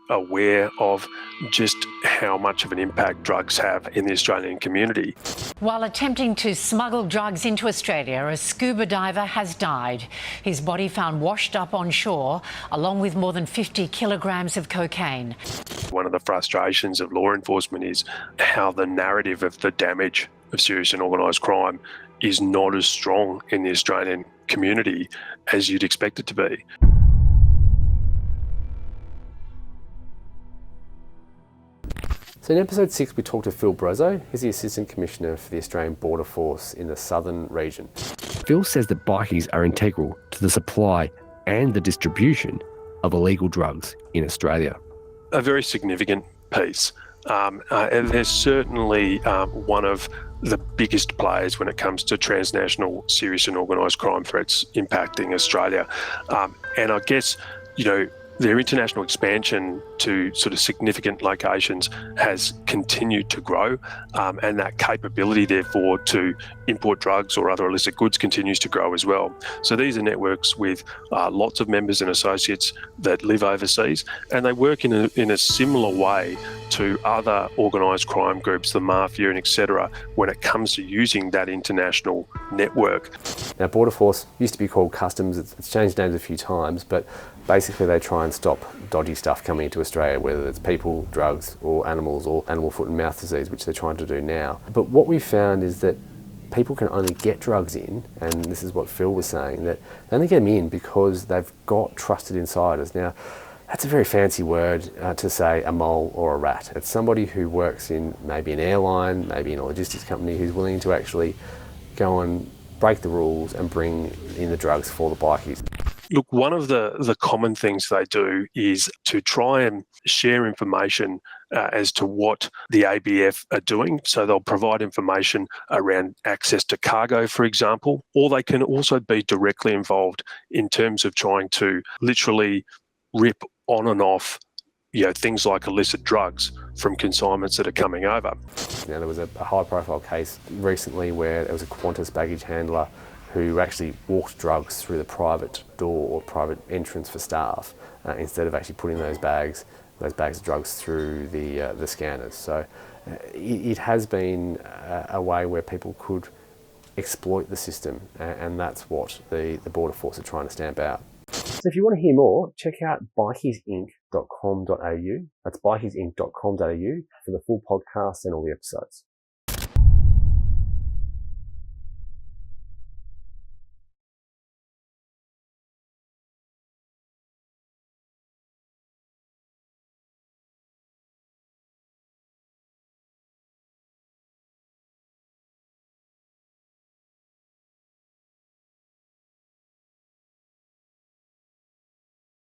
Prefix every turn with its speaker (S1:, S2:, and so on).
S1: aware of just how much of an impact drugs have in the Australian community.
S2: While attempting to smuggle drugs into Australia, a scuba diver has died. His body found washed up on shore, along with more than 50 kilograms of cocaine.
S1: One of the frustrations of law enforcement is how the narrative of the damage of serious and organised crime is not as strong in the Australian community as you'd expect it to be.
S3: So in episode 6 we talked to Phil Brezzo. He's the Assistant Commissioner for the Australian Border Force in the southern region.
S4: Phil says that bikies are integral to the supply and the distribution of illegal drugs in Australia.
S1: A very significant piece. And they're certainly one of the biggest players when it comes to transnational serious and organised crime threats impacting Australia. And I guess, their international expansion to sort of significant locations has continued to grow, and that capability, therefore, to import drugs or other illicit goods continues to grow as well. So these are networks with lots of members and associates that live overseas, and they work in a similar way to other organised crime groups, the mafia and etc., when it comes to using that international network.
S3: Now, Border Force used to be called Customs. It's changed names a few times, but basically they try and stop dodgy stuff coming into Australia, whether it's people, drugs, or animals, or animal foot and mouth disease, which they're trying to do now. But what we found is that people can only get drugs in, and this is what Phil was saying, that they only get them in because they've got trusted insiders. Now, that's a very fancy word to say a mole or a rat. It's somebody who works in maybe an airline, maybe in a logistics company, who's willing to actually go and break the rules and bring in the drugs for the bikies.
S1: Look, one of the common things they do is to try and share information as to what the ABF are doing. So they'll provide information around access to cargo, for example, or they can also be directly involved in terms of trying to literally rip on and off things like illicit drugs from consignments that are coming over.
S3: Now, there was a high-profile case recently where there was a Qantas baggage handler who actually walked drugs through the private door or private entrance for staff instead of actually putting those bags of drugs through the scanners. So it has been a way where people could exploit the system, and that's what the Border Force are trying to stamp out. So if you want to hear more, check out bikiesinc.com.au. That's bikiesinc.com.au for the full podcast and all the episodes.